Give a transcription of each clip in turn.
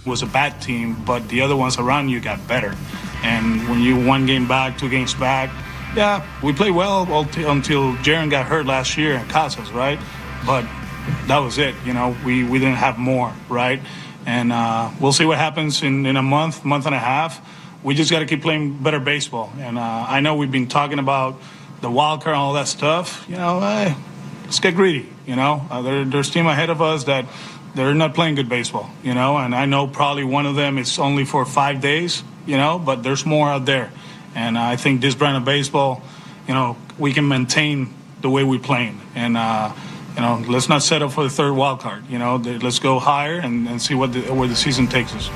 was a bad team, but the other ones around you got better. And when you 1 game back, 2 games back, yeah, we played well until Jaren got hurt last year and cost us, right? But that was it. We didn't have more, right? And we'll see what happens in a month and a half. We just got to keep playing better baseball. And I know we've been talking about the wild card and all that stuff. Let's get greedy. There's team ahead of us that they're not playing good baseball. And I know probably one of them is only for 5 days. But there's more out there. And I think this brand of baseball, we can maintain the way we're playing. And, let's not settle for the third wild card. Let's go higher and see where the season takes us.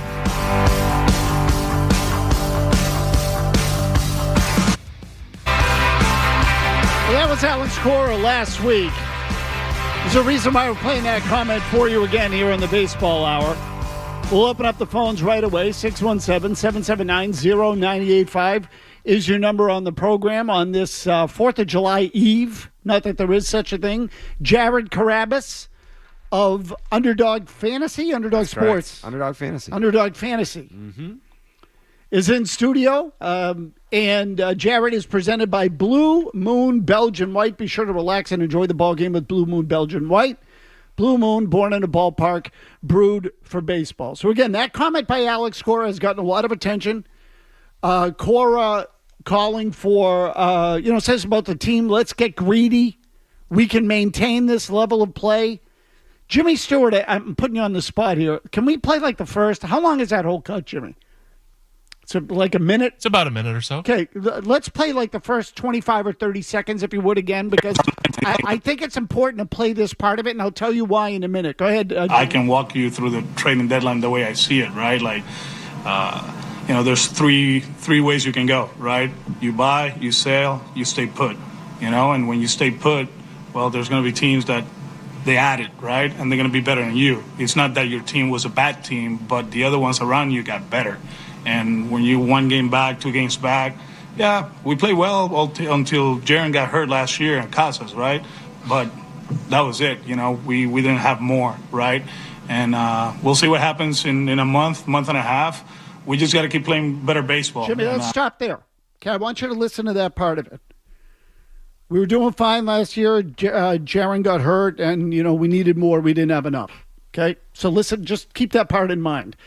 Well, that was Alex Cora last week. There's a reason why we're playing that comment for you again here in the Baseball Hour. We'll open up the phones right away. 617-779-0985 is your number on the program on this 4th of July Eve. Not that there is such a thing. Jaren Carrabis of Underdog Fantasy, Underdog That's Sports. Correct. Underdog Fantasy. Mm-hmm. Is in studio. And Jaren is presented by Blue Moon Belgian White. Be sure to relax and enjoy the ball game with Blue Moon Belgian White. Blue Moon, born in a ballpark, brewed for baseball. So, again, that comment by Alex Cora has gotten a lot of attention. Cora calling for, says about the team, let's get greedy. We can maintain this level of play. Jimmy Stewart, I'm putting you on the spot here. Can we play like the first? How long is that whole cut, Jimmy? So like a minute? It's about a minute or so. Okay, let's play like the first 25 or 30 seconds, if you would, again, because I think it's important to play this part of it, and I'll tell you why in a minute. Go ahead. I can walk you through the trading deadline the way I see it, right? Like, there's three ways you can go, right? You buy, you sell, you stay put, and when you stay put, well, there's going to be teams that they added, right? And they're going to be better than you. It's not that your team was a bad team, but the other ones around you got better. And when you 1 game back, 2 games back, yeah, we played well until Jaren got hurt last year and cost us, right? But that was it. We didn't have more, right? And we'll see what happens in a month and a half. We just got to keep playing better baseball. Jimmy, let's stop there. Okay, I want you to listen to that part of it. We were doing fine last year. Jaren got hurt, and, we needed more. We didn't have enough. Okay? So listen, just keep that part in mind.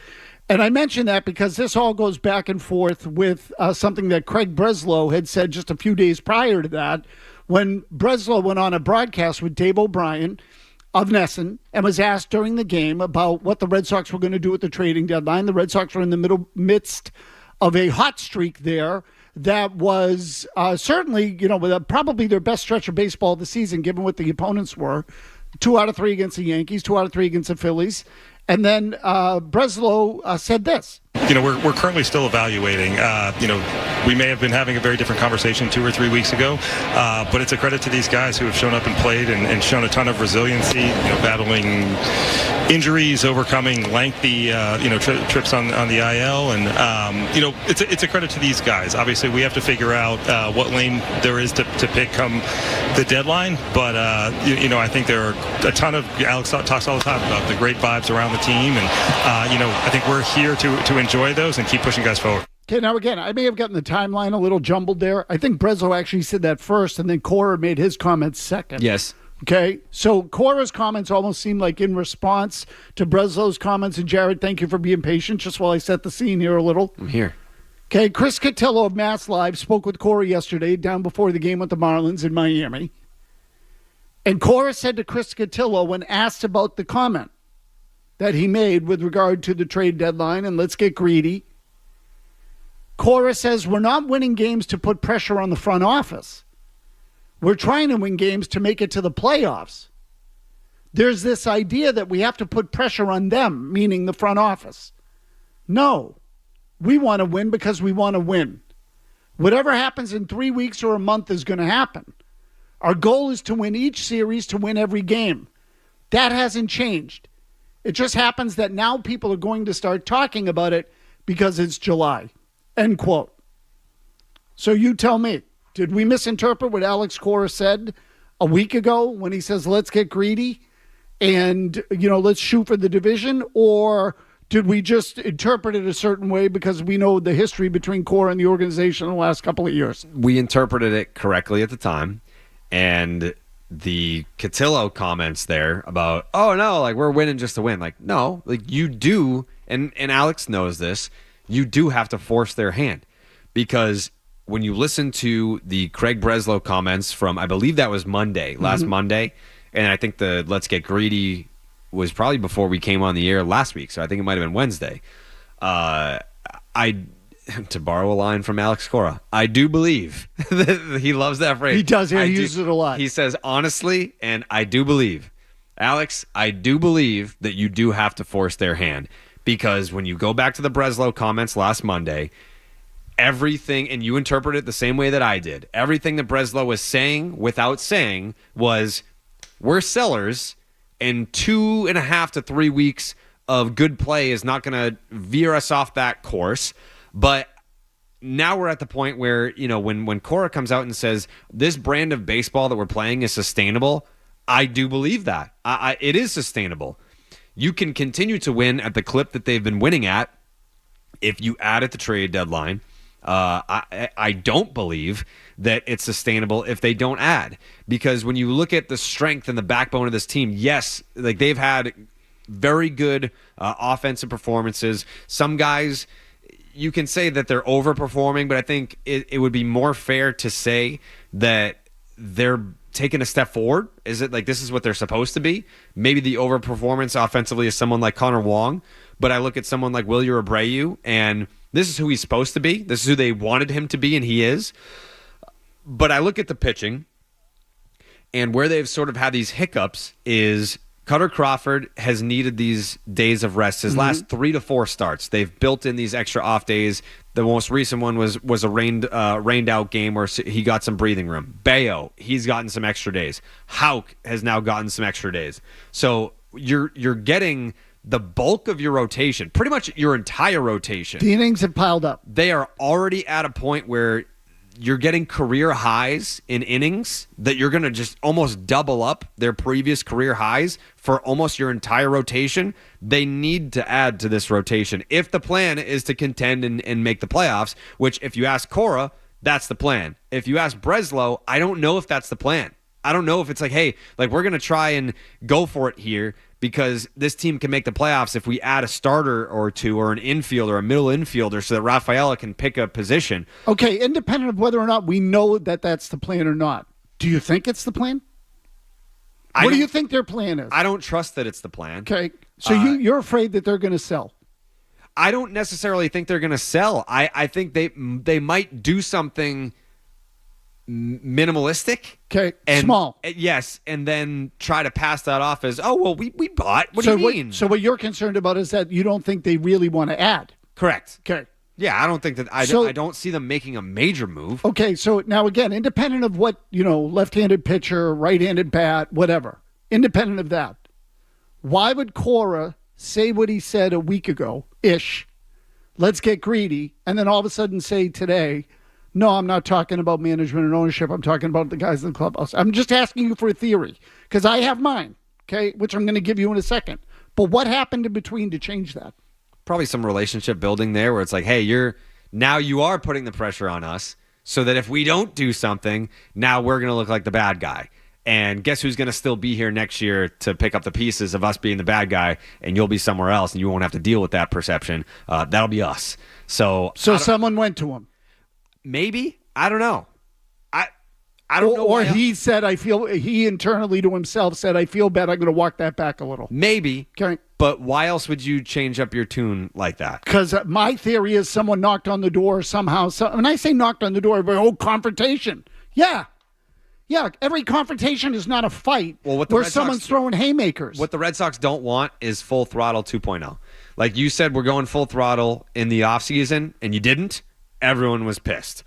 And I mention that because this all goes back and forth with something that Craig Breslow had said just a few days prior to that when Breslow went on a broadcast with Dave O'Brien of Nesson and was asked during the game about what the Red Sox were going to do at the trading deadline. The Red Sox were in the midst of a hot streak there that was certainly, with probably their best stretch of baseball of the season, given what the opponents were. 2 out of 3 against the Yankees, 2 out of 3 against the Phillies. And then Breslow said this. We're currently still evaluating. We may have been having a very different conversation 2 or 3 weeks ago, but it's a credit to these guys who have shown up and played and shown a ton of resiliency, battling injuries, overcoming lengthy, trips on the IL. And, it's a credit to these guys. Obviously, we have to figure out what lane there is to pick come the deadline. But, I think there are a ton of, Alex talks all the time about the great vibes around the team. And, I think we're here to enjoy those and keep pushing guys forward. Okay, now again, I may have gotten the timeline a little jumbled there. I think Breslow actually said that first, and then Cora made his comments second. Yes. Okay, so Cora's comments almost seem like in response to Breslow's comments. And Jared, thank you for being patient, just while I set the scene here a little. I'm here. Okay, Chris Cotillo of Mass Live spoke with Cora yesterday down before the game with the Marlins in Miami. And Cora said to Chris Cotillo when asked about the comment that he made with regard to the trade deadline and let's get greedy, Cora says, we're not winning games to put pressure on the front office. We're trying to win games to make it to the playoffs. There's this idea that we have to put pressure on them, meaning the front office. No, we want to win because we want to win. Whatever happens in 3 weeks or a month is going to happen. Our goal is to win each series, to win every game. That hasn't changed. It just happens that now people are going to start talking about it because it's July. End quote. So you tell me, did we misinterpret what Alex Cora said a week ago when he says, let's get greedy and, let's shoot for the division? Or did we just interpret it a certain way because we know the history between Cora and the organization in the last couple of years? We interpreted it correctly at the time, and the Cotillo comments there about, oh no, like we're winning just to win. Like, no, like you do, and Alex knows this, you do have to force their hand, because when you listen to the Craig Breslow comments from, I believe that was Monday, last Monday, and I think the Let's Get Greedy was probably before we came on the air last week, so I think it might have been Wednesday. To borrow a line from Alex Cora, I do believe that he loves that phrase. He does. He uses it a lot. He says, honestly, and I do believe, Alex, I do believe that you do have to force their hand, because when you go back to the Breslow comments last Monday, everything, and you interpret it the same way that I did, everything that Breslow was saying without saying was, we're sellers, and 2.5 to 3 weeks of good play is not going to veer us off that course. But now we're at the point where, you know, when Cora comes out and says this brand of baseball that we're playing is sustainable, I do believe that. It is sustainable. You can continue to win at the clip that they've been winning at if you add at the trade deadline. I don't believe that it's sustainable if they don't add, because when you look at the strength and the backbone of this team, yes, like they've had very good offensive performances. Some guys, you can say that they're overperforming, but I think it would be more fair to say that they're taking a step forward. Is it like this is what they're supposed to be? Maybe the overperformance offensively is someone like Connor Wong, but I look at someone like Wilyer Abreu, and this is who he's supposed to be. This is who they wanted him to be, and he is. But I look at the pitching, and where they've sort of had these hiccups is Cutter Crawford has needed these days of rest. His last 3 to 4 starts, they've built in these extra off days. The most recent one was a rained out game where he got some breathing room. Bello, he's gotten some extra days. Houck has now gotten some extra days. So you're getting the bulk of your rotation, pretty much your entire rotation. The innings have piled up. They are already at a point where you're getting career highs in innings that you're going to just almost double up their previous career highs for almost your entire rotation. They need to add to this rotation if the plan is to contend and make the playoffs, which if you ask Cora, that's the plan. If you ask Breslow, I don't know if that's the plan. I don't know if it's like, hey, like we're going to try and go for it here because this team can make the playoffs if we add a starter or two or an infielder or a middle infielder so that Rafaela can pick a position. Okay, independent of whether or not we know that that's the plan or not, do you think it's the plan? What do you think their plan is? I don't trust that it's the plan. Okay, so you're afraid that they're going to sell. I don't necessarily think they're going to sell. I think they might do something minimalistic. Okay, small. Yes, and then try to pass that off as, oh, well, we bought. What do you mean? So what you're concerned about is that you don't think they really want to add. Correct. Okay. Yeah, I don't think that I don't see them making a major move. Okay, so now again, independent of what, left-handed pitcher, right-handed bat, whatever, independent of that, why would Cora say what he said a week ago-ish, let's get greedy, and then all of a sudden say today, no, I'm not talking about management and ownership. I'm talking about the guys in the clubhouse. I'm just asking you for a theory because I have mine, okay, which I'm going to give you in a second. But what happened in between to change that? Probably some relationship building there where it's like, hey, you are putting the pressure on us so that if we don't do something, now we're going to look like the bad guy. And guess who's going to still be here next year to pick up the pieces of us being the bad guy, and you'll be somewhere else and you won't have to deal with that perception. That'll be us. So someone went to him. Maybe. I don't know. I don't know. Or he internally to himself said, I feel bad. I'm going to walk that back a little. Maybe. Okay. But why else would you change up your tune like that? Because my theory is someone knocked on the door somehow. When I say knocked on the door, confrontation. Yeah. Yeah, every confrontation is not a fight where someone's throwing haymakers. What the Red Sox don't want is full throttle 2.0. Like you said, we're going full throttle in the offseason, and you didn't. Everyone was pissed.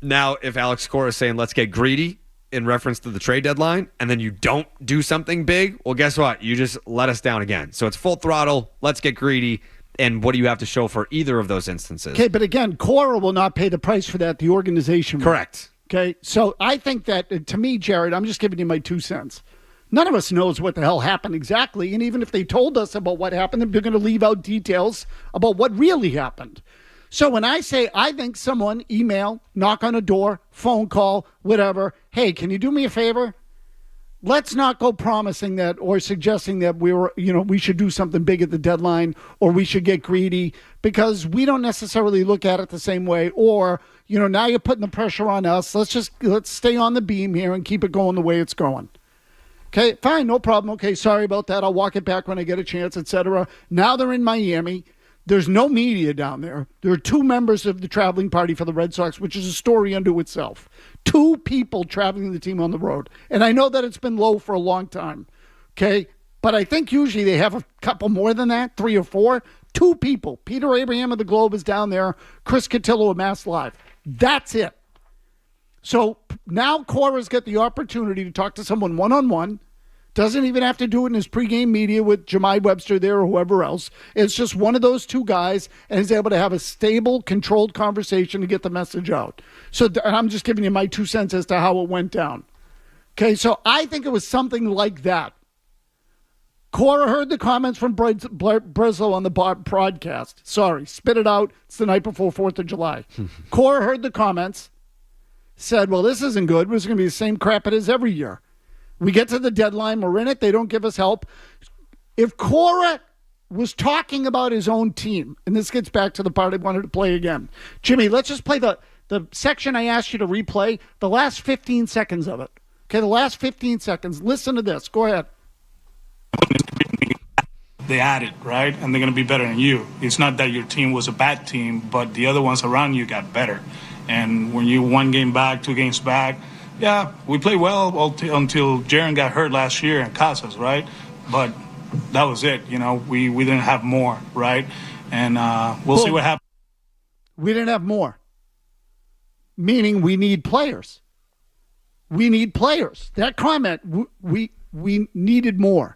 Now, if Alex Cora is saying, let's get greedy in reference to the trade deadline, and then you don't do something big, well, guess what? You just let us down again. So it's full throttle, let's get greedy, and what do you have to show for either of those instances? Okay, but again, Cora will not pay the price for that. The organization will. Correct. Okay, so I think that, to me, Jared, I'm just giving you my 2 cents. None of us knows what the hell happened exactly. And even if they told us about what happened, they're going to leave out details about what really happened. So when I say I think someone email, knock on a door, phone call, whatever, hey, can you do me a favor? Let's not go promising that or suggesting that we should do something big at the deadline or we should get greedy, because we don't necessarily look at it the same way. Or, now you're putting the pressure on us. Let's stay on the beam here and keep it going the way it's going. Okay, fine, no problem. Okay, sorry about that. I'll walk it back when I get a chance, etc. Now they're in Miami. There's no media down there. There are 2 members of the traveling party for the Red Sox, which is a story unto itself. 2 people traveling the team on the road. And I know that it's been low for a long time, okay? But I think usually they have a couple more than that, 3 or 4. 2 people. Peter Abraham of the Globe is down there. Chris Cotillo of Mazz Live. That's it. So now Cora's got the opportunity to talk to someone one-on-one. Doesn't even have to do it in his pregame media with Jemai Webster there or whoever else. It's just one of those 2 guys, and he's able to have a stable, controlled conversation to get the message out. So I'm just giving you my 2 cents as to how it went down. Okay, so I think it was something like that. Cora heard the comments from Breslow on the broadcast. Sorry, spit it out. It's the night before 4th of July. Cora heard the comments, said, well, this isn't good. It's going to be the same crap it is every year. We get to the deadline, we're in it, they don't give us help. If Cora was talking about his own team, and this gets back to the part I wanted to play again. Jimmy, let's just play the section I asked you to replay, the last 15 seconds of it. Okay, the last 15 seconds. Listen to this. Go ahead. They added, right? And they're going to be better than you. It's not that your team was a bad team, but the other ones around you got better. And when you 1 game back, 2 games back, yeah, we played well until Jaren got hurt last year and cost us, right? But that was it. We didn't have more, right? And we'll see what happens. We didn't have more. Meaning we need players. We need players. That comment, we needed more.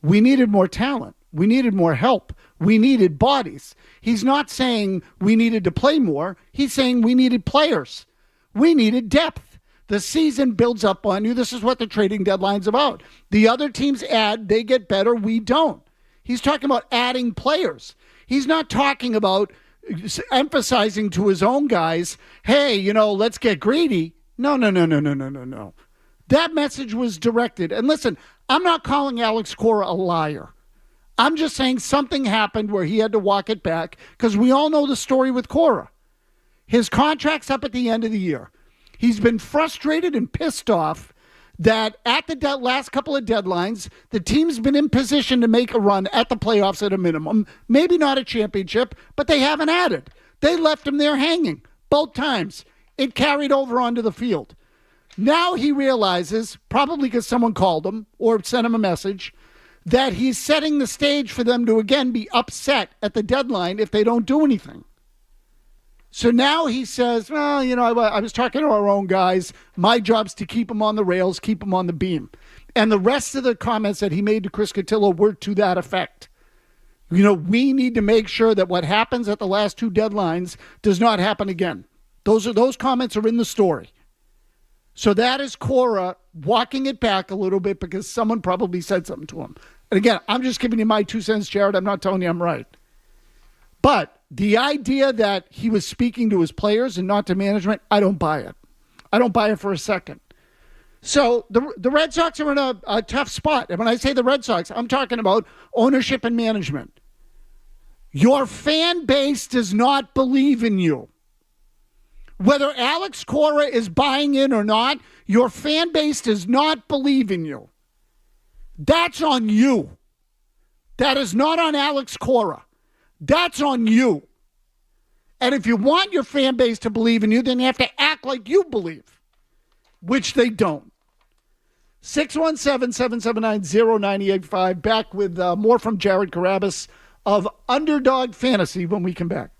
We needed more talent. We needed more help. We needed bodies. He's not saying we needed to play more. He's saying we needed players. We needed depth. The season builds up on you. This is what the trading deadline's about. The other teams add, they get better, we don't. He's talking about adding players. He's not talking about emphasizing to his own guys, hey, let's get greedy. No. That message was directed. And listen, I'm not calling Alex Cora a liar. I'm just saying something happened where he had to walk it back, because we all know the story with Cora. His contract's up at the end of the year. He's been frustrated and pissed off that at the last couple of deadlines, the team's been in position to make a run at the playoffs at a minimum. Maybe not a championship, but they haven't added. They left him there hanging both times. It carried over onto the field. Now he realizes, probably because someone called him or sent him a message, that he's setting the stage for them to again be upset at the deadline if they don't do anything. So now he says, well, I was talking to our own guys. My job's to keep them on the rails, keep them on the beam. And the rest of the comments that he made to Chris Cotillo were to that effect. We need to make sure that what happens at the last 2 deadlines does not happen again. Those comments are in the story. So that is Cora walking it back a little bit because someone probably said something to him. And again, I'm just giving you my 2 cents, Jared. I'm not telling you I'm right. But the idea that he was speaking to his players and not to management, I don't buy it. I don't buy it for a second. So the Red Sox are in a tough spot. And when I say the Red Sox, I'm talking about ownership and management. Your fan base does not believe in you. Whether Alex Cora is buying in or not, your fan base does not believe in you. That's on you. That is not on Alex Cora. That's on you. And if you want your fan base to believe in you, then you have to act like you believe, which they don't. 617-779-0985. Back with more from Jared Carrabis of Underdog Fantasy when we come back.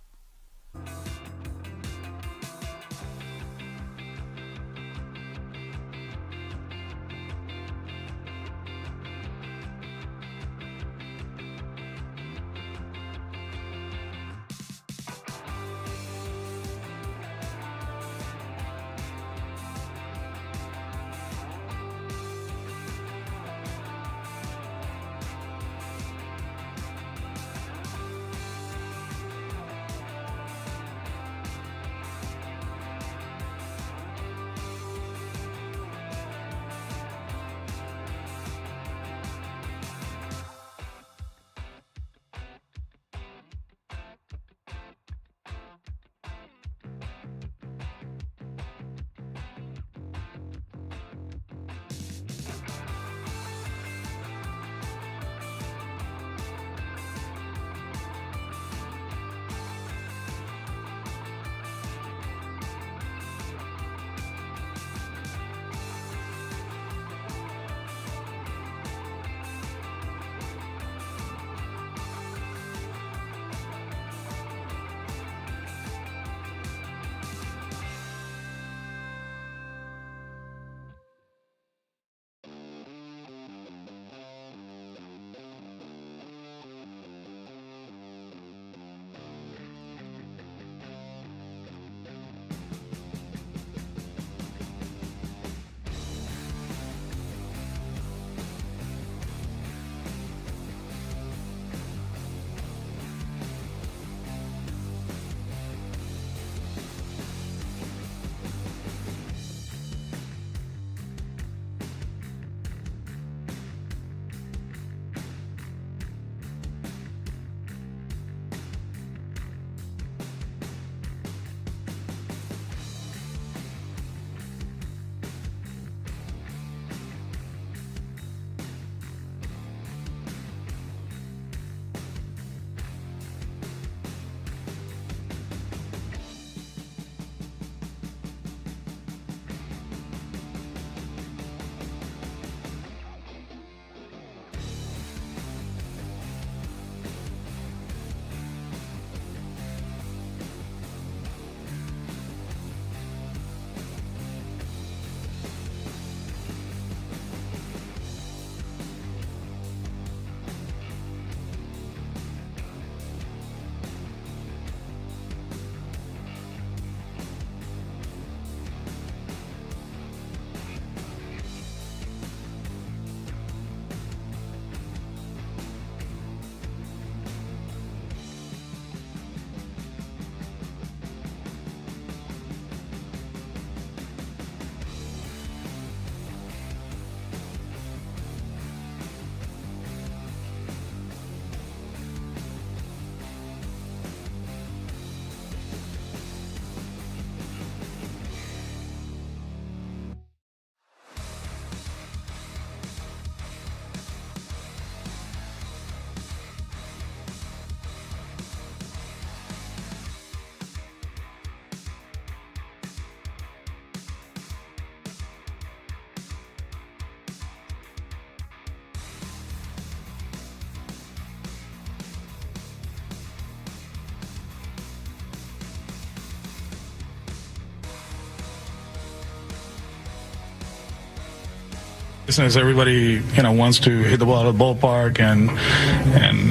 Business, everybody, wants to hit the ball out of the ballpark, and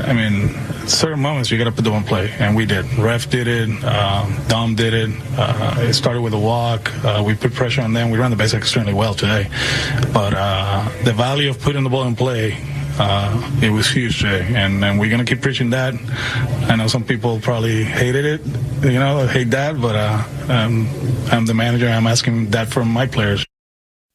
I mean, certain moments you got to put the ball in play, and we did. Ref did it, Dom did it. It started with a walk. We put pressure on them. We ran the base extremely well today, but the value of putting the ball in play, it was huge today, and we're gonna keep preaching that. I know some people probably hated it, hate that, but I'm the manager. I'm asking that from my players.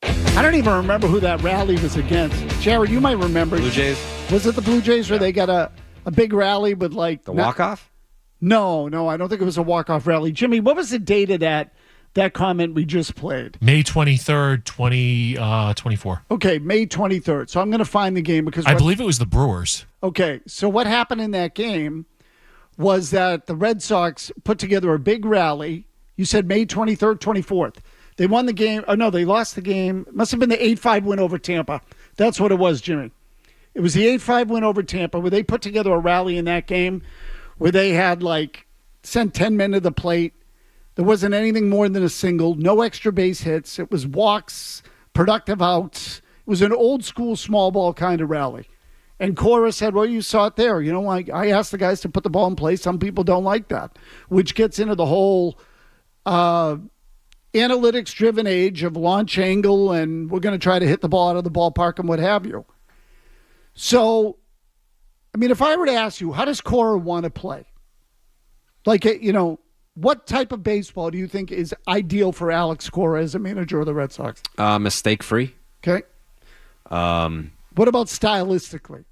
I don't even remember who that rally was against. Jared, you might remember. Blue Jays? Was it the Blue Jays where they got a big rally with like... The walk-off? No, I don't think it was a walk-off rally. Jimmy, what was the date of that comment we just played? May 23rd, 2024. Okay, May 23rd. So I'm going to find the game because... I believe it was the Brewers. Okay, so what happened in that game was that the Red Sox put together a big rally. You said May 23rd, 24th. They won the game. Oh, no, they lost the game. It must have been the 8-5 win over Tampa. That's what it was, Jimmy. It was the 8-5 win over Tampa where they put together a rally in that game where they had, sent 10 men to the plate. There wasn't anything more than a single, no extra base hits. It was walks, productive outs. It was an old-school small ball kind of rally. And Cora said, well, you saw it there. I asked the guys to put the ball in play. Some people don't like that, which gets into the whole analytics-driven age of launch angle, and we're going to try to hit the ball out of the ballpark and what have you. So, I mean, if I were to ask you, how does Cora want to play? What type of baseball do you think is ideal for Alex Cora as a manager of the Red Sox? Mistake-free. Okay. What about stylistically?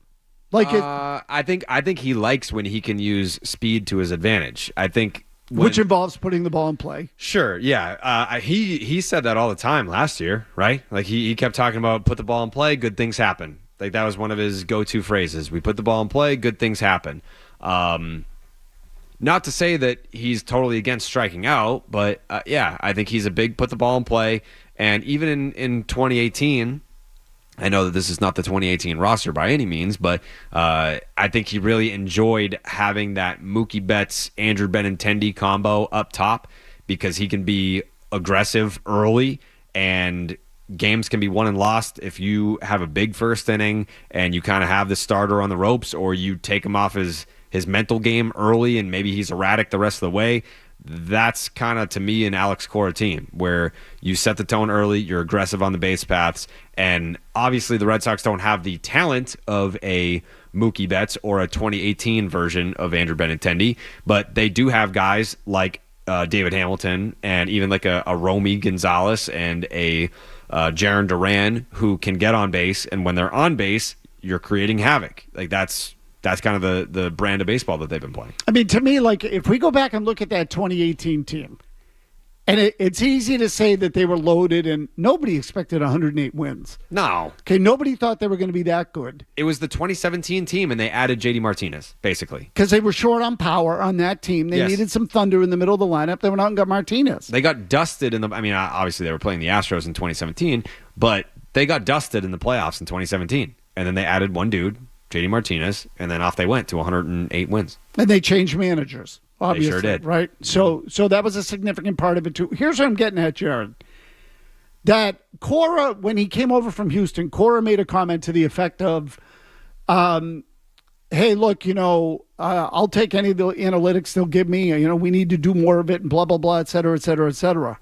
I think he likes when he can use speed to his advantage. I think... Which involves putting the ball in play. Sure, yeah. He said that all the time last year, right? He kept talking about put the ball in play, good things happen. That was one of his go-to phrases. We put the ball in play, good things happen. Not to say that he's totally against striking out, but I think he's a big put the ball in play. And even in 2018, I know that this is not the 2018 roster by any means, but I think he really enjoyed having that Mookie Betts, Andrew Benintendi combo up top because he can be aggressive early and games can be won and lost if you have a big first inning and you kind of have the starter on the ropes or you take him off his mental game early and maybe he's erratic the rest of the way. that's kind of, to me, an Alex Cora team where you set the tone early, you're aggressive on the base paths, and obviously the Red Sox don't have the talent of a Mookie Betts or a 2018 version of Andrew Benintendi, but they do have guys like David Hamilton and even like a Romy Gonzalez and a Jaren Duran who can get on base, and when they're on base, you're creating havoc. Like that's kind of the brand of baseball that they've been playing. I mean, to me, like if we go back and look at that 2018 team, and it's easy to say that they were loaded and nobody expected 108 wins. No. Okay, nobody thought they were going to be that good. It was the 2017 team, and they added JD Martinez, basically. Because they were short on power on that team. They needed some thunder in the middle of the lineup. They went out and got Martinez. They got dusted obviously they were playing the Astros in 2017, but they got dusted in the playoffs in 2017. And then they added one dude, JD Martinez, and then off they went to 108 wins. And they changed managers. Obviously, they sure did. Right? So that was a significant part of it, too. Here's what I'm getting at, Jared. That Cora, when he came over from Houston, Cora made a comment to the effect of, hey, look, I'll take any of the analytics they'll give me. We need to do more of it and blah, blah, blah, et cetera, et cetera, et cetera.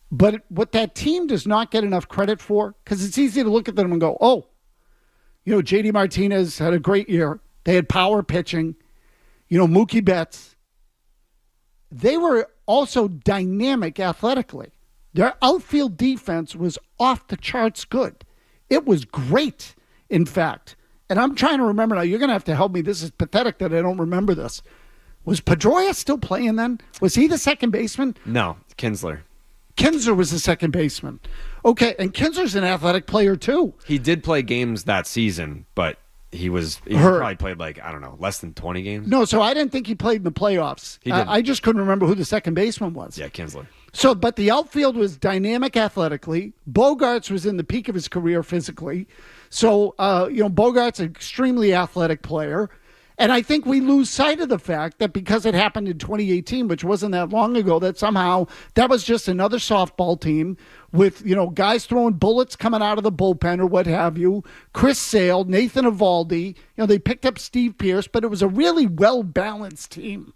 But what that team does not get enough credit for, because it's easy to look at them and go, oh, JD Martinez had a great year. They had power pitching. Mookie Betts. They were also dynamic athletically. Their outfield defense was off the charts good. It was great, in fact. And I'm trying to remember now. You're going to have to help me. This is pathetic that I don't remember this. Was Pedroia still playing then? Was he the second baseman? No, Kinsler. Kinsler was the second baseman. Okay, and Kinsler's an athletic player too. He did play games that season, but he probably played less than 20 games. No, so I didn't think he played in the playoffs. I just couldn't remember who the second baseman was. Yeah, Kinsler. So, but the outfield was dynamic athletically. Bogarts was in the peak of his career physically. So, Bogart's an extremely athletic player. And I think we lose sight of the fact that because it happened in 2018, which wasn't that long ago, that somehow that was just another softball team with, guys throwing bullets coming out of the bullpen or what have you. Chris Sale, Nathan Eovaldi, they picked up Steve Pearce, but it was a really well-balanced team.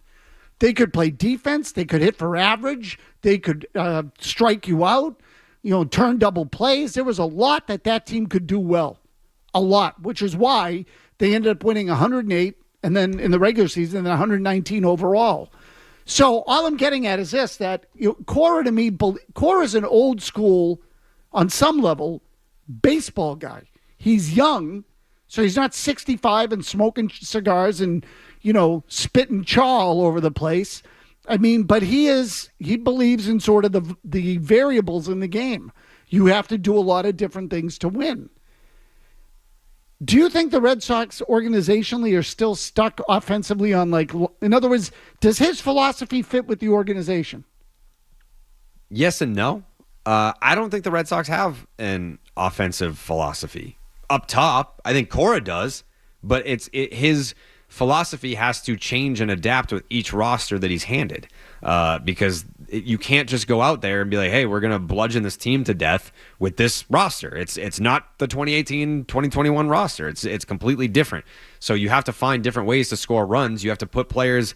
They could play defense. They could hit for average. They could strike you out, turn double plays. There was a lot that team could do well, a lot, which is why they ended up winning 108 and then in the regular season, 119 overall. So all I'm getting at is this, that Cora to me, Cora's an old school, on some level, baseball guy. He's young, so he's not 65 and smoking cigars and, spitting chaw all over the place. I mean, but he believes in sort of the variables in the game. You have to do a lot of different things to win. Do you think the Red Sox organizationally are still stuck offensively on in other words, does his philosophy fit with the organization? Yes and no. I don't think the Red Sox have an offensive philosophy. Up top, I think Cora does, but his philosophy has to change and adapt with each roster that he's handed because you can't just go out there and be like, hey, we're going to bludgeon this team to death with this roster. It's not the 2018-2021 roster. It's completely different. So you have to find different ways to score runs. You have to put players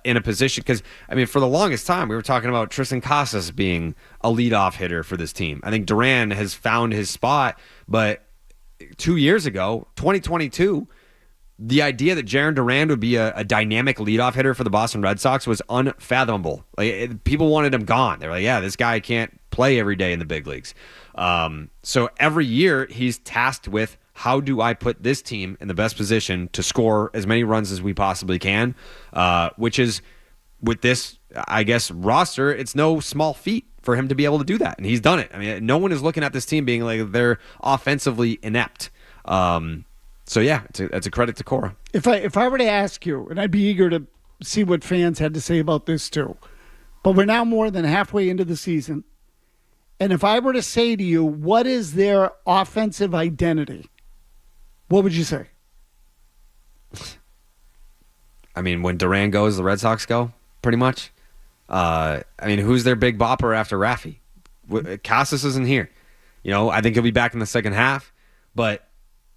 in a position because, for the longest time, we were talking about Tristan Casas being a leadoff hitter for this team. I think Duran has found his spot, but 2 years ago, 2022, the idea that Jaren Duran would be a dynamic leadoff hitter for the Boston Red Sox was unfathomable. People wanted him gone. They were like, yeah, this guy can't play every day in the big leagues. So every year he's tasked with, how do I put this team in the best position to score as many runs as we possibly can, which is, with this, I guess, roster, it's no small feat for him to be able to do that. And he's done it. No one is looking at this team being like they're offensively inept. So yeah, it's a credit to Cora. If I were to ask you, and I'd be eager to see what fans had to say about this too, but we're now more than halfway into the season, and if I were to say to you, what is their offensive identity, what would you say? When Duran goes, the Red Sox go, pretty much. Who's their big bopper after Rafi? Casas isn't here. I think he'll be back in the second half, but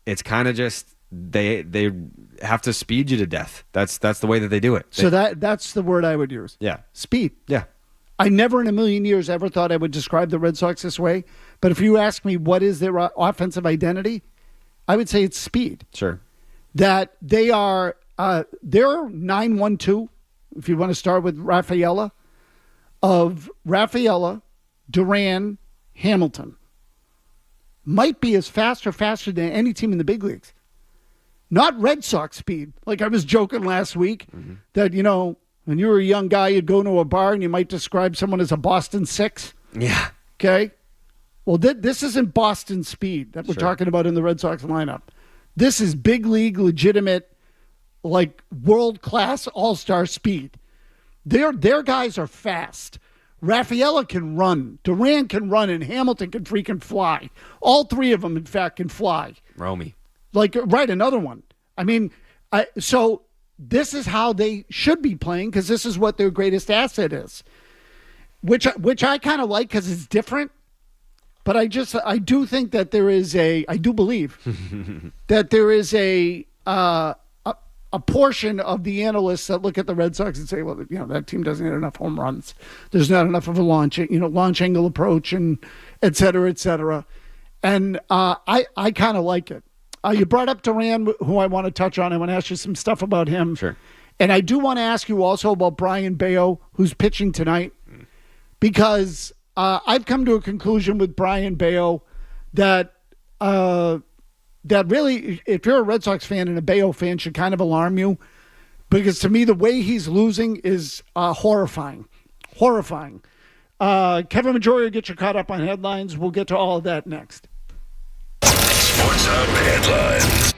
it's kind of just they have to speed you to death. That's the way that they do it. So that's the word I would use. Yeah. Speed. Yeah. I never in a million years ever thought I would describe the Red Sox this way. But if you ask me what is their offensive identity, I would say it's speed. Sure. That they are they're 9-1-2, if you want to start with Rafaela, Duran, Hamilton. Might be as fast or faster than any team in the big leagues. Not Red Sox speed. Like I was joking last week that, when you were a young guy, you'd go to a bar and you might describe someone as a Boston 6. Yeah. Okay? Well, this isn't Boston speed that we're talking about in the Red Sox lineup. This is big league, legitimate, like world-class all-star speed. Their guys are fast. Rafaela can run. Duran can run, and Hamilton can freaking fly. All three of them, in fact, can fly. Romy. Right, another one. I mean, so this is how they should be playing because this is what their greatest asset is, which I kind of like because it's different. But I do think that I do believe that there is a portion of the analysts that look at the Red Sox and say, well, that team doesn't hit enough home runs. There's not enough of a launch angle approach and et cetera, et cetera. And I kind of like it. You brought up Duran, who I want to touch on. I want to ask you some stuff about him. Sure. And I do want to ask you also about Brian Bello, who's pitching tonight, because I've come to a conclusion with Brian Bello that really, if you're a Red Sox fan and a Bello fan, should kind of alarm you, because to me, the way he's losing is horrifying. Horrifying. Kevin Majori will get you caught up on headlines. We'll get to all of that next. Sports Hub headlines.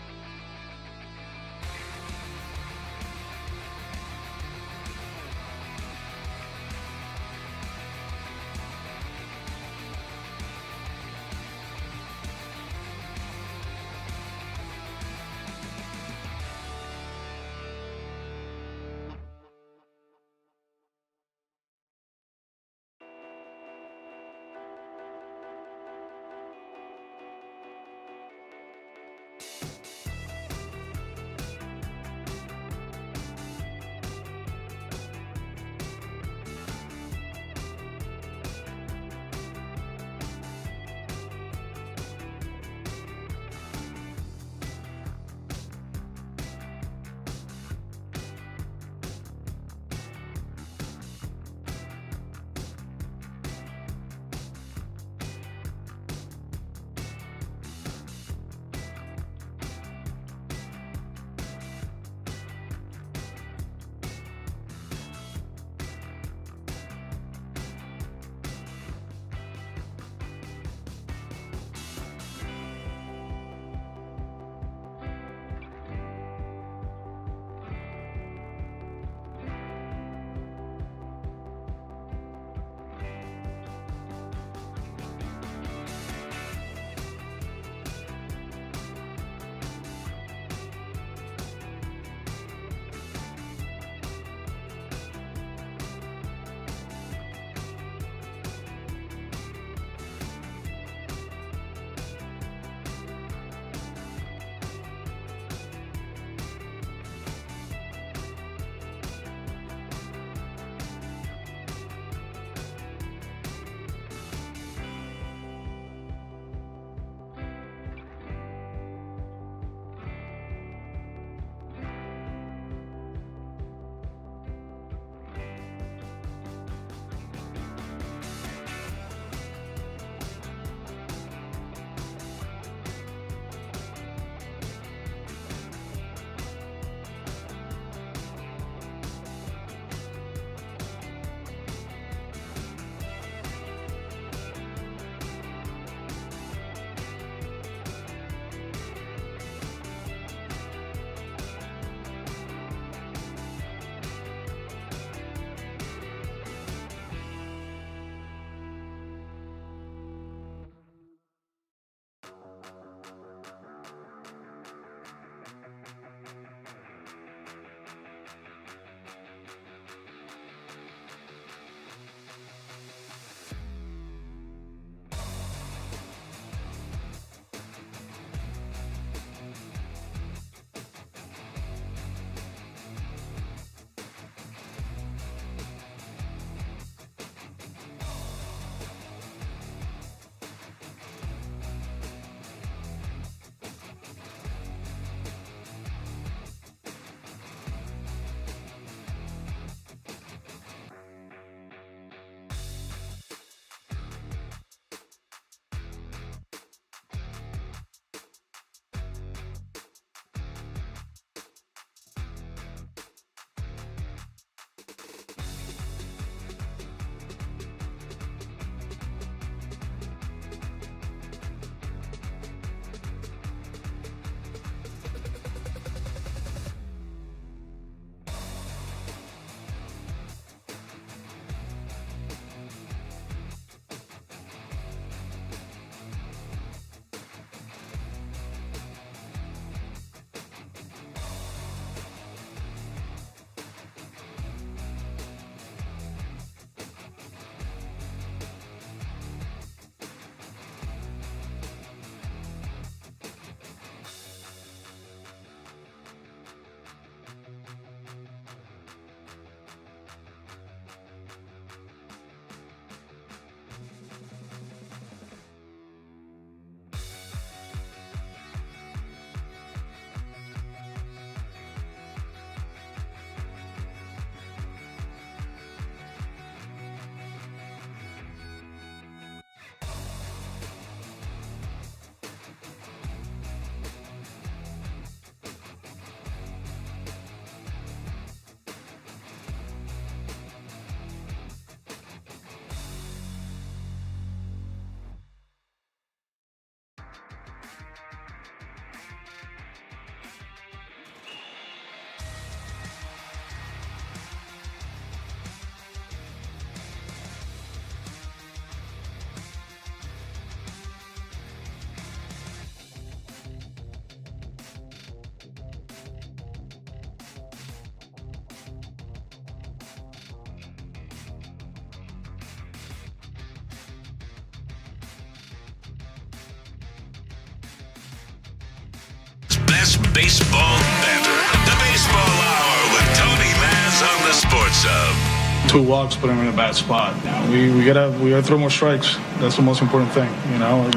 baseball banter. The Baseball Hour with Tony Mazz on the Sports Hub. 2 walks put him in a bad spot. We gotta throw more strikes. That's the most important thing,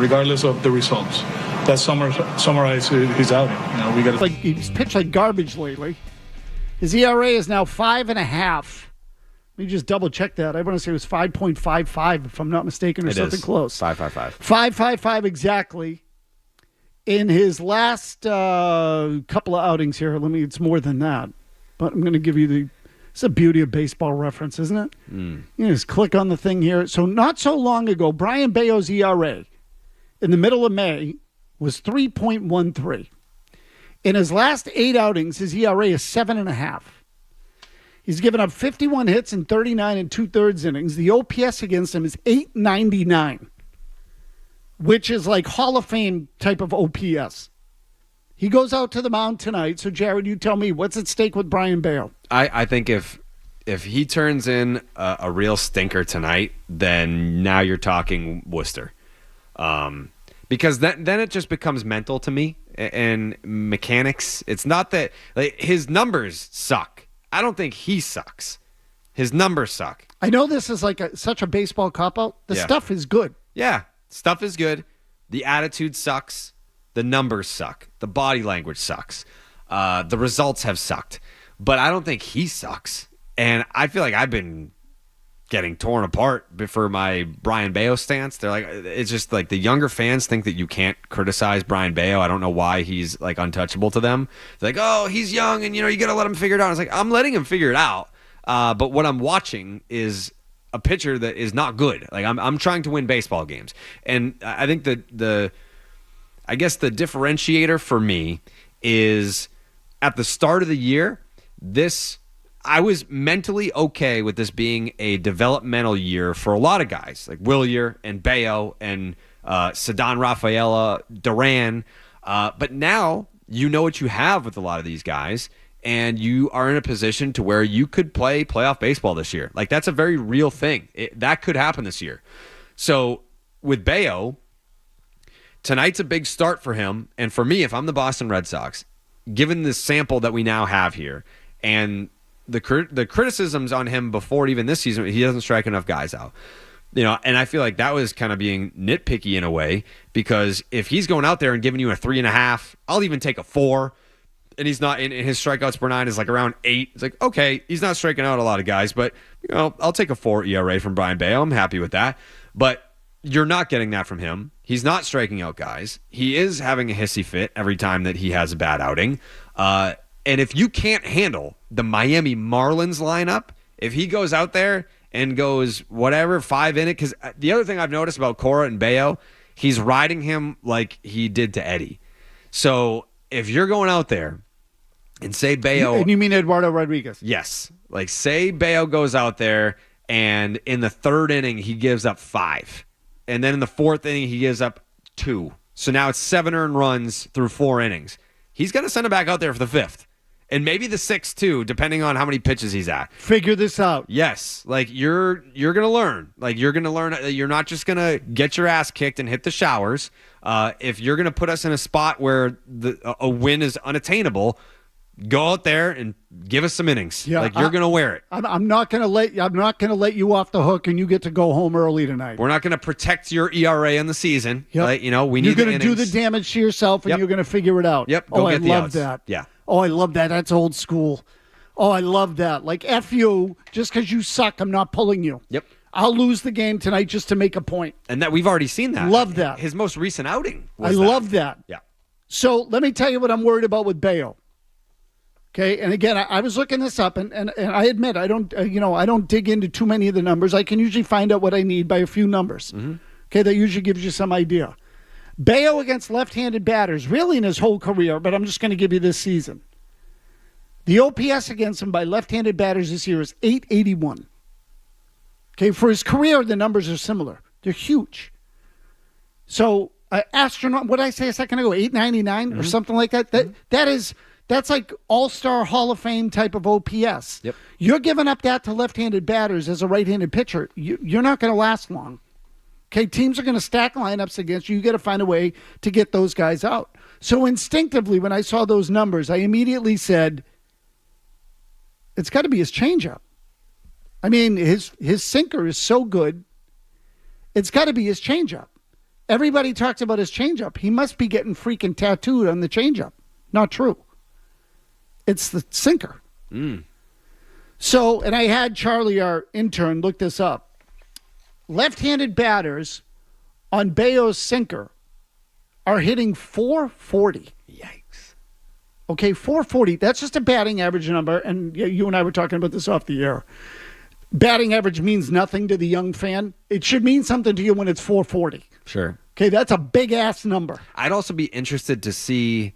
regardless of the results. That summarize his outing. We gotta. He's pitched like garbage lately. His ERA is now 5.5. Let me just double check that. I want to say it was 5.55 if I'm not mistaken, or It something is. close. 5.55. 5.55 exactly. In his last couple of outings here, it's more than that. But I'm going to give you it's the beauty of baseball reference, isn't it? You just click on the thing here. So not so long ago, Brian Bello's ERA in the middle of May was 3.13. In his last 8 outings, his ERA is 7.5. He's given up 51 hits in 39 2/3 innings. The OPS against him is 899, which is like Hall of Fame type of OPS. He goes out to the mound tonight. So, Jared, you tell me, what's at stake with Brian Bello? I think if he turns in a real stinker tonight, then now you're talking Worcester. Because then it just becomes mental to me and mechanics. It's not that his numbers suck. I don't think he sucks. His numbers suck. I know this is such a baseball cop-out. The stuff is good. Yeah, stuff is good. The attitude sucks. The numbers suck. The body language sucks. The results have sucked. But I don't think he sucks. And I feel like I've been getting torn apart for my Brian Bello stance. They're it's just like the younger fans think that you can't criticize Brian Bello. I don't know why he's untouchable to them. They're like, oh, he's young and you got to let him figure it out. It's like, I'm letting him figure it out. But what I'm watching is a pitcher that is not good. I'm trying to win baseball games. And I think I guess the differentiator for me is at the start of the year, I was mentally okay with this being a developmental year for a lot of guys like Willier and Bello and Ceddanne Rafaela, Duran. But now you know what you have with a lot of these guys, and you are in a position to where you could play playoff baseball this year. That's a very real thing. That could happen this year. So with Bello, tonight's a big start for him. And for me, if I'm the Boston Red Sox, given the sample that we now have here and the criticisms on him before even this season, he doesn't strike enough guys out. And I feel like that was kind of being nitpicky in a way, because if he's going out there and giving you a 3.5, I'll even take a 4, and he's not in his strikeouts per 9 is around 8. It's like, okay, he's not striking out a lot of guys, but I'll take a 4 ERA from Brian Bello. I'm happy with that. But you're not getting that from him. He's not striking out guys. He is having a hissy fit every time that he has a bad outing. And if you can't handle the Miami Marlins lineup, if he goes out there and goes whatever, 5 in it, because the other thing I've noticed about Cora and Bello, he's riding him like he did to Eddie. So if you're going out there and say Bello... And you mean Eduardo Rodriguez? Yes. Say Bello goes out there and in the 3rd inning he gives up 5. And then in the 4th inning he gives up 2. So now it's 7 earned runs through 4 innings. He's going to send him back out there for the 5th. And maybe the 6th too, depending on how many pitches he's at. Figure this out. Yes, you're gonna learn. You're gonna learn. You're not just gonna get your ass kicked and hit the showers. If you're gonna put us in a spot where a win is unattainable, go out there and give us some innings. Yeah, you're gonna wear it. I'm not gonna let you off the hook, and you get to go home early tonight. We're not gonna protect your ERA in the season. Yep. We need. You're gonna do the damage to yourself, and Yep. you're gonna figure it out. Yep. I Get the love outs. that. Yeah. Oh, I love that. That's old school. Oh, I love that. F you, just because you suck, I'm not pulling you. Yep. I'll lose the game tonight just to make a point. And that we've already seen that. Love that. His most recent outing. I love that. Yeah. So let me tell you what I'm worried about with Bello. Okay, and again, I was looking this up, and I admit I don't I don't dig into too many of the numbers. I can usually find out what I need by a few numbers. Mm-hmm. Okay, that usually gives you some idea. Bello against left-handed batters, really in his whole career, but I'm just going to give you this season. The OPS against him by left-handed batters this year is 881. Okay, for his career, the numbers are similar. They're huge. So, astronaut, what did I say a second ago? 899 or something like that. That's like all-star Hall of Fame type of OPS. Yep. You're giving up that to left-handed batters as a right-handed pitcher. You're not going to last long. Okay, teams are going to stack lineups against you. You got to find a way to get those guys out. So instinctively, when I saw those numbers, I immediately said, it's got to be his changeup. I mean, his sinker is so good. It's got to be his changeup. Everybody talks about his changeup. He must be getting freaking tattooed on the changeup. Not true. It's the sinker. So, and I had Charlie, our intern, look this up. Left-handed batters on Bello's sinker are hitting 440. Yikes. Okay, 440. That's just a batting average number. And you and I were talking about this off the air. Batting average means nothing to the young fan. It should mean something to you when it's 440. Sure. Okay, that's a big-ass number. I'd also be interested to see,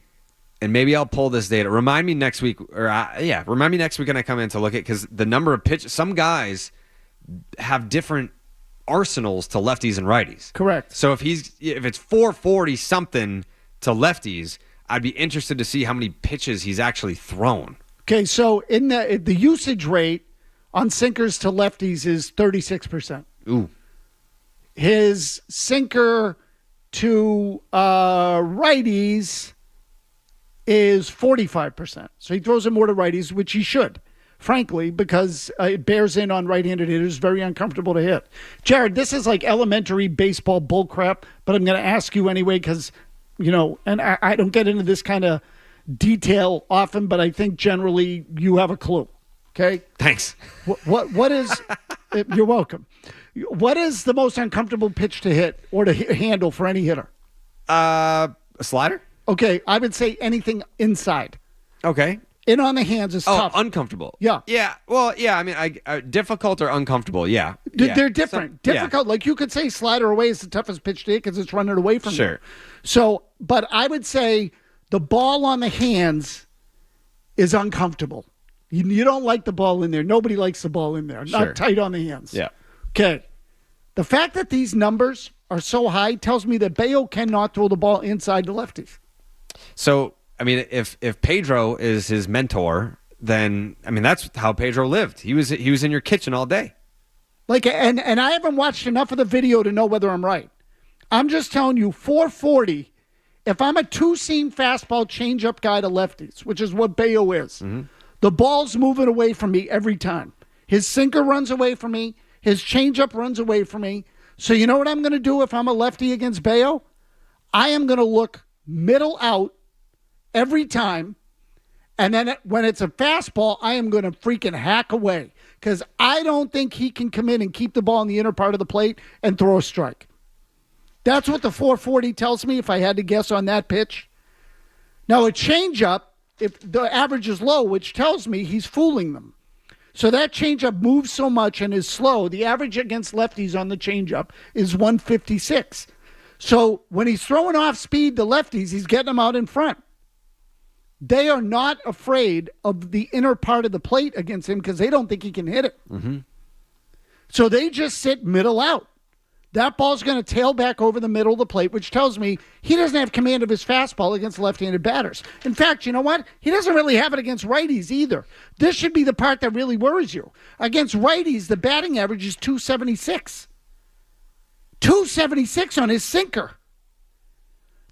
and maybe I'll pull this data. Remind me next week, remind me next week when I come in to look at, because the number of pitches, some guys have different arsenals to lefties and righties. Correct. So if it's 440 something to lefties, I'd be interested to see how many pitches he's actually thrown. Okay, so in the usage rate on sinkers to lefties is 36%. Ooh. His sinker to righties is 45%. So he throws it more to righties, which he should, frankly, because it bears in on right-handed hitters, very uncomfortable to hit. Jared, this is like elementary baseball bullcrap, but I'm going to ask you anyway because, and I don't get into this kind of detail often, but I think generally you have a clue. Okay? Thanks. What is you're welcome. What is the most uncomfortable pitch to hit or to handle for any hitter? A slider? Okay, I would say anything inside. Okay. In on the hands is tough. Uncomfortable. Yeah. Yeah. Well, yeah. I mean, difficult or uncomfortable. Yeah. They're different. So, difficult. Like you could say slider away is the toughest pitch to hit because it's running away from you. Sure. So, but I would say the ball on the hands is uncomfortable. You don't like the ball in there. Nobody likes the ball in there. Sure. Not tight on the hands. Yeah. Okay. The fact that these numbers are so high tells me that Bello cannot throw the ball inside the lefties. So, I mean, if Pedro is his mentor, then I mean that's how Pedro lived. He was in your kitchen all day. Like, and I haven't watched enough of the video to know whether I'm right. I'm just telling you, 440. If I'm a two-seam fastball changeup guy to lefties, which is what Bello is, the ball's moving away from me every time. His sinker runs away from me. His changeup runs away from me. So you know what I'm going to do if I'm a lefty against Bello? I am going to look middle out every time. And then when it's a fastball, I am going to freaking hack away because I don't think he can come in and keep the ball in the inner part of the plate and throw a strike. That's what the 440 tells me if I had to guess on that pitch. Now, a changeup, if the average is low, which tells me he's fooling them. So that changeup moves so much and is slow. The average against lefties on the changeup is 156. So when he's throwing off speed to lefties, he's getting them out in front. They are not afraid of the inner part of the plate against him because they don't think he can hit it. So they just sit middle out. That ball's going to tail back over the middle of the plate, which tells me he doesn't have command of his fastball against left-handed batters. In fact, you know what? He doesn't really have it against righties either. This should be the part that really worries you. Against righties, the batting average is 276. 276 on his sinker.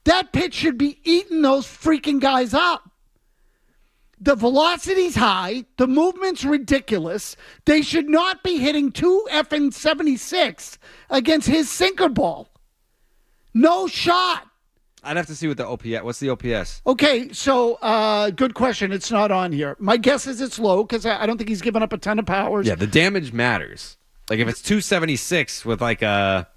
That pitch should be eating those freaking guys up. The velocity's high. The movement's ridiculous. They should not be hitting 276 against his sinker ball. No shot. I'd have to see what the OPS. What's the OPS? Okay, so good question. It's not on here. My guess is it's low because I don't think he's given up a ton of powers. Yeah, the damage matters. Like if it's 276 with like a,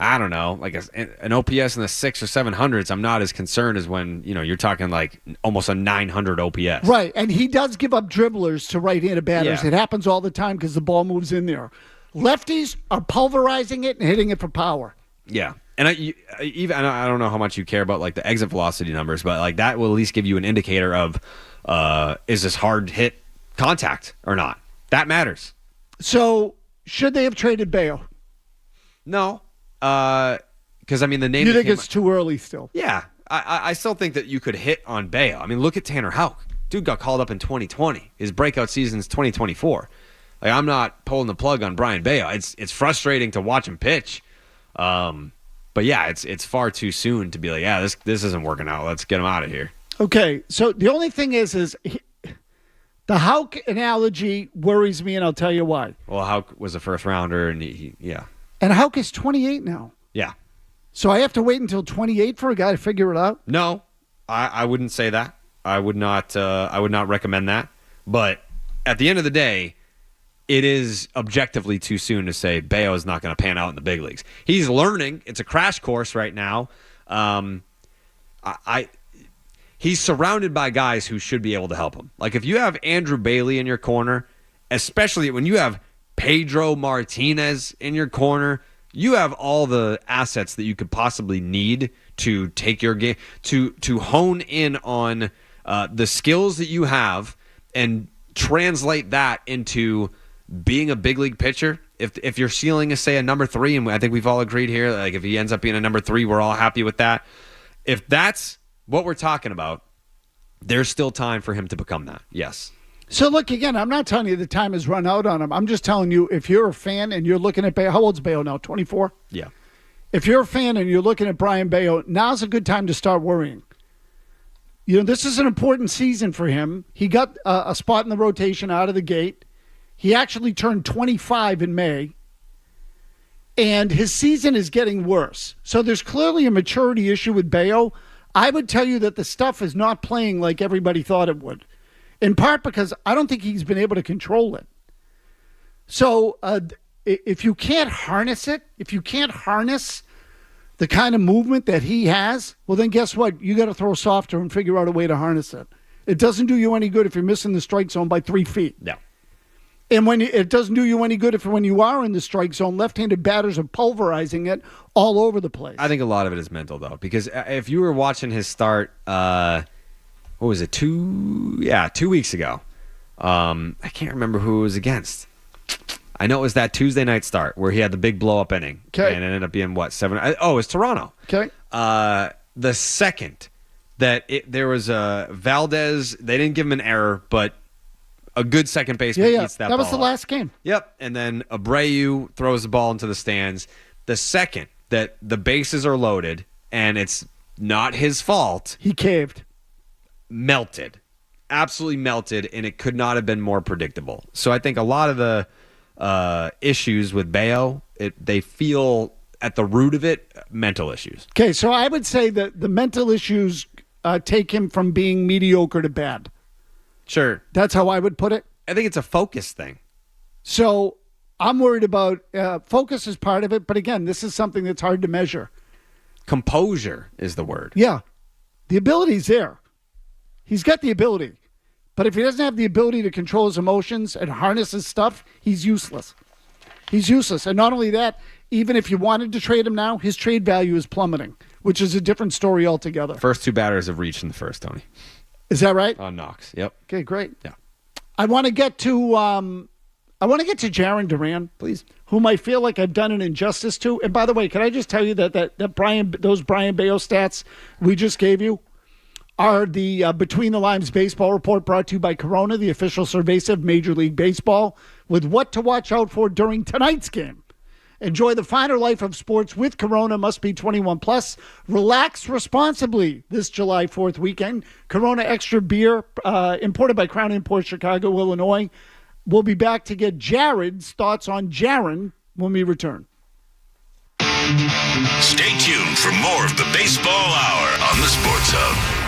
I don't know, like an OPS in the 600s or 700s, I'm not as concerned as when, you're talking like almost a 900 OPS. Right, and he does give up dribblers to right-handed batters. Yeah. It happens all the time because the ball moves in there. Lefties are pulverizing it and hitting it for power. Yeah. And I don't know how much you care about like the exit velocity numbers, but like that will at least give you an indicator of is this hard hit contact or not? That matters. So should they have traded Bello? No. Because, I mean, the name... You think it's too early still? Yeah. I still think that you could hit on Bello. I mean, look at Tanner Houck. Dude got called up in 2020. His breakout season's 2024. Like, I'm not pulling the plug on Brian Bello. It's frustrating to watch him pitch. But But yeah, it's far too soon to be like, yeah, this isn't working out. Let's get him out of here. Okay, so the only thing is the Houck analogy worries me, and I'll tell you why. Well, Houck was a first rounder, and yeah. And Houck is 28 now. Yeah. So I have to wait until 28 for a guy to figure it out? No, I wouldn't say that. I would not recommend that. But at the end of the day, it is objectively too soon to say Bello is not going to pan out in the big leagues. He's learning. It's a crash course right now. He's surrounded by guys who should be able to help him. Like if you have Andrew Bailey in your corner, especially when you have Pedro Martinez in your corner, you have all the assets that you could possibly need to take your game, to hone in on the skills that you have and translate that into being a big league pitcher. If your ceiling is, say, a number 3, and I think we've all agreed here, like if he ends up being a number 3, we're all happy with that. If that's what we're talking about, there's still time for him to become that. Yes. So, look, again, I'm not telling you the time has run out on him. I'm just telling you, if you're a fan and you're looking at Bello, how old's Bello now, 24? Yeah. If you're a fan and you're looking at Brian Bello, now's a good time to start worrying. You know, this is an important season for him. He got a spot in the rotation out of the gate. He actually turned 25 in May. And his season is getting worse. So there's clearly a maturity issue with Bello. I would tell you that the stuff is not playing like everybody thought it would. In part because I don't think he's been able to control it. So if you can't harness it, if you can't harness the kind of movement that he has, well, then guess what? You got to throw softer and figure out a way to harness it. It doesn't do you any good if you're missing the strike zone by 3 feet. No. And it doesn't do you any good if when you are in the strike zone, left-handed batters are pulverizing it all over the place. I think a lot of it is mental, though, because if you were watching his start, what was it, 2 weeks ago? I can't remember who it was against. I know it was that Tuesday night start where he had the big blow-up inning. Okay. And it ended up being, 7? It was Toronto. Okay. The second that there was Valdez, they didn't give him an error, but a good second baseman eats that ball. That was the last game. Yep. And then Abreu throws the ball into the stands. The second that the bases are loaded and it's not his fault, He caved. melted. Absolutely melted, and it could not have been more predictable. So I think a lot of the issues with Bello, they feel at the root of it, mental issues. Okay, so I would say that the mental issues take him from being mediocre to bad. Sure. That's how I would put it. I think it's a focus thing. So I'm worried about focus is part of it, but again, this is something that's hard to measure. Composure is the word. Yeah, the ability's there. He's got the ability. But if he doesn't have the ability to control his emotions and harness his stuff, he's useless. He's useless. And not only that, even if you wanted to trade him now, his trade value is plummeting, which is a different story altogether. First 2 batters have reached in the first, Tony. Is that right? On Knox. Yep. Okay, great. Yeah. I want to get to Jaren Duran, Please. whom I feel like I've done an injustice to. And by the way, can I just tell you that those Brian Bello stats we just gave you are the Between the Lines baseball report brought to you by Corona, the official cerveza of Major League Baseball, with what to watch out for during tonight's game. Enjoy the finer life of sports with Corona. Must be 21 plus. Relax responsibly this July 4th weekend. Corona Extra Beer, imported by Crown Imports, Chicago, Illinois. We'll be back to get Jared's thoughts on Jaren when we return. Stay tuned for more of the Baseball Hour on the Sports Hub.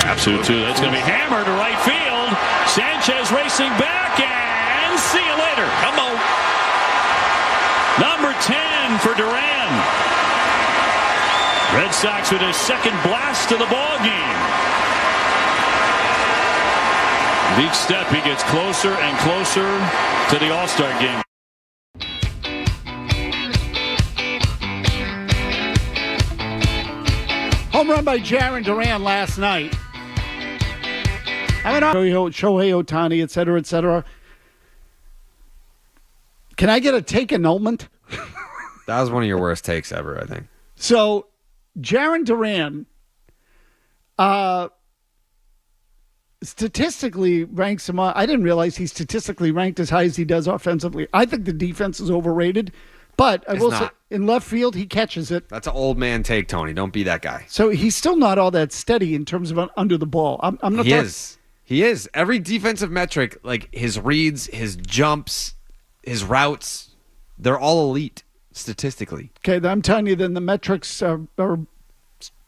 Perhaps 2-2. That's going to be hammered to right field. Sanchez racing back, and see you later. Come on. Number 10 for Duran. Red Sox with his second blast of the ball game. With each step, he gets closer and closer to the All-Star game. Home run by Jaren Duran last night. I mean, Shohei Ohtani, et cetera, et cetera. Can I get a take annulment? That was one of your worst takes ever, I think. So, Jaren Duran statistically ranks him. I didn't realize he statistically ranked as high as he does offensively. I think the defense is overrated. But I will say, in left field, he catches it. That's an old man take, Tony. Don't be that guy. So he's still not all that steady in terms of under the ball. I'm not. He is. Every defensive metric, like his reads, his jumps, his routes, they're all elite statistically. Okay, I'm telling you, then the metrics are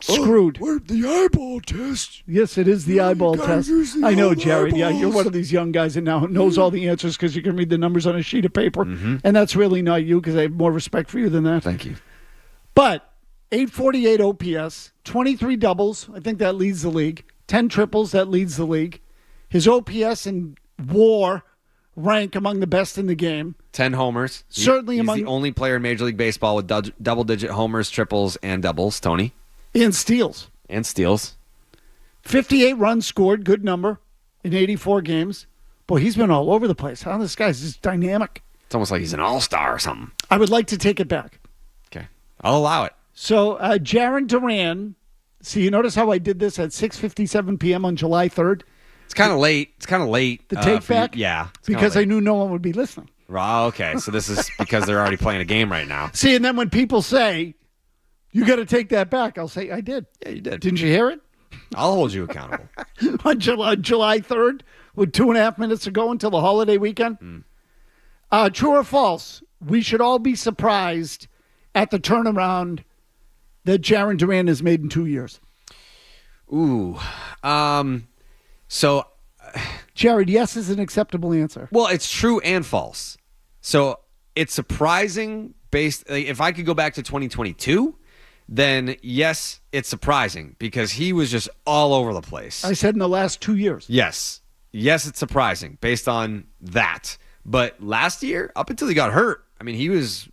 screwed. We're the eyeball test. Yes, it is the eyeball test. I know, Jared. Yeah, you're one of these young guys that now knows all the answers because you can read the numbers on a sheet of paper. And that's really not you because I have more respect for you than that. Thank you. But 848 OPS, 23 doubles. I think that leads the league. 10 triples. That leads the league. His OPS and WAR rank among the best in the game. 10 homers. Certainly he's the only player in Major League Baseball with double-digit homers, triples, and doubles, Tony. And steals. 58 runs scored, good number, in 84 games. Boy, he's been all over the place. Huh? This guy's just dynamic. It's almost like he's an all-star or something. I would like to take it back. Okay. I'll allow it. So, Jaren Duran, see, you notice how I did this at 6:57 p.m. on July 3rd? It's kind of late. The take back? Yeah. Because I knew no one would be listening. Okay, so this is because they're already playing a game right now. See, and then when people say, you got to take that back, I'll say, I did. Yeah, you did. Didn't you hear it? I'll hold you accountable. on July 3rd, with 2.5 minutes to go until the holiday weekend. True or false, we should all be surprised at the turnaround that Jaren Duran has made in 2 years. Ooh. So, Jared, yes is an acceptable answer. Well, it's true and false. So it's surprising if I could go back to 2022, then yes, it's surprising because he was just all over the place. I said in the last 2 years. Yes, it's surprising based on that. But last year, up until he got hurt, I mean, he was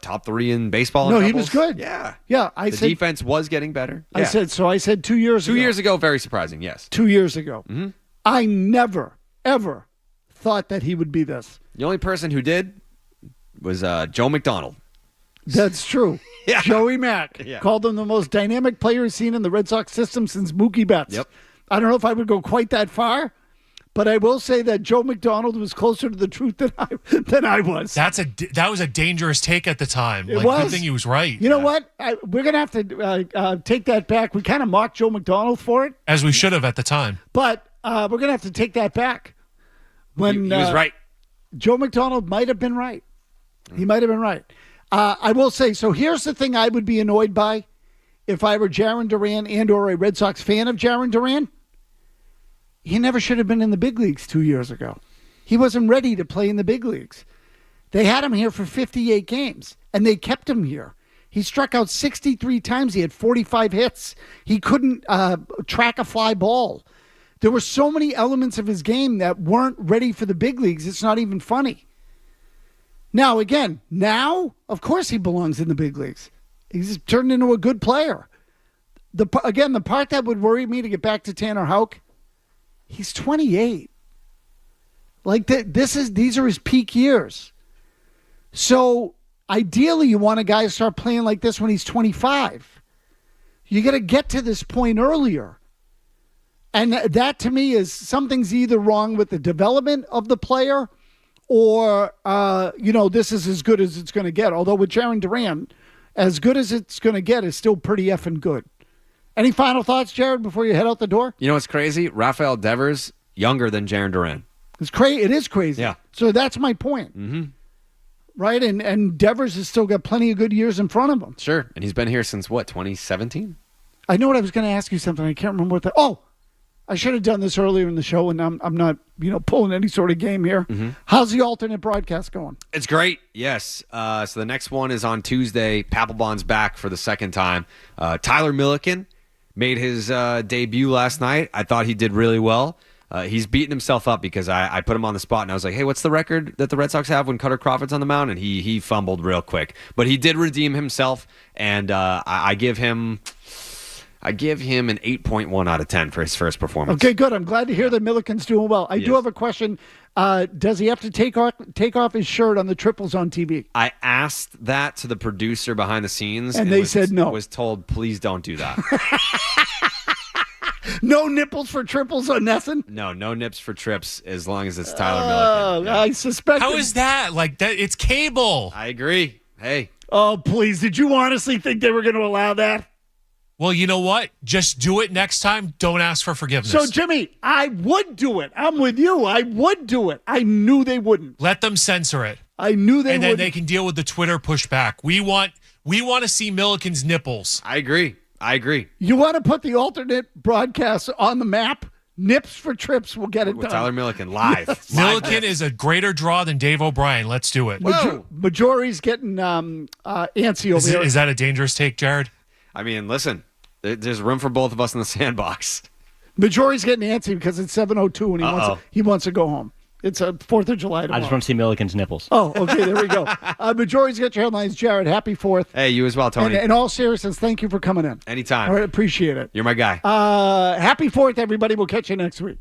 top 3 in baseball? No, he was good. Yeah. The defense was getting better. Yeah. I said 2 years ago. 2 years ago, very surprising, yes. 2 years ago. Mm-hmm. I never, ever thought that he would be this. The only person who did was Joe McDonald. That's true. Yeah. Joey Mack called him the most dynamic player he's seen in the Red Sox system since Mookie Betts. Yep. I don't know if I would go quite that far, but I will say that Joe McDonald was closer to the truth than I was. That was a dangerous take at the time. It was. Good thing he was right. You know what? We're going to have to take that back. We kind of mocked Joe McDonald for it. As we should have at the time. But we're going to have to take that back. When he was right. Joe McDonald might have been right. He might have been right. I will say, so here's the thing I would be annoyed by if I were Jaren Duran and or a Red Sox fan of Jaren Duran. He never should have been in the big leagues 2 years ago. He wasn't ready to play in the big leagues. They had him here for 58 games, and they kept him here. He struck out 63 times. He had 45 hits. He couldn't track a fly ball. There were so many elements of his game that weren't ready for the big leagues. It's not even funny. Now, of course he belongs in the big leagues. He's turned into a good player. The part that would worry me, to get back to Tanner Houck, he's 28. These are his peak years. So ideally you want a guy to start playing like this when he's 25. You got to get to this point earlier. And that to me is something's either wrong with the development of the player or, this is as good as it's going to get. Although with Jaren Duran, as good as it's going to get is still pretty effing good. Any final thoughts, Jared, before you head out the door? You know what's crazy? Rafael Devers, younger than Jaren Duran. It is crazy. Yeah. So that's my point. Mm-hmm. Right? And Devers has still got plenty of good years in front of him. Sure. And he's been here since, 2017? I know what I was going to ask you something. I can't remember what that... Oh! I should have done this earlier in the show, and I'm not, pulling any sort of game here. How's the alternate broadcast going? It's great, yes. So the next one is on Tuesday. Papelbon's back for the second time. Tyler Milliken made his debut last night. I thought he did really well. He's beating himself up because I put him on the spot, and I was like, hey, what's the record that the Red Sox have when Cutter Crawford's on the mound? And he fumbled real quick. But he did redeem himself, and I give him an 8.1 out of 10 for his first performance. Okay, good. I'm glad to hear that Milliken's doing well. I do have a question. Does he have to take off his shirt on the triples on TV? I asked that to the producer behind the scenes. And they said no. Was told, please don't do that. No nipples for triples on Nesson? No nips for trips as long as it's Tyler Milliken. Yeah. I suspect. How is that? Like that? It's cable. I agree. Hey. Oh, please. Did you honestly think they were going to allow that? Well, you know what? Just do it next time. Don't ask for forgiveness. So, Jimmy, I would do it. I'm with you. I would do it. I knew they wouldn't. Let them censor it. I knew they wouldn't. And then they can deal with the Twitter pushback. We want to see Milliken's nipples. I agree. You want to put the alternate broadcast on the map? Nips for trips will get it with done. Tyler Milliken live. Yes. Milliken is a greater draw than Dave O'Brien. Let's do it. Majori's getting antsy over here. Is that a dangerous take, Jared? I mean, listen, there's room for both of us in the sandbox. Majori's getting antsy because it's 7:02 and he wants to go home. It's a 4th of July tomorrow. I just want to see Milliken's nipples. Oh, okay, there we go. Majori's got your headlines. Jared, happy 4th. Hey, you as well, Tony. And in all seriousness, thank you for coming in. Anytime. All right, appreciate it. You're my guy. Happy 4th, everybody. We'll catch you next week.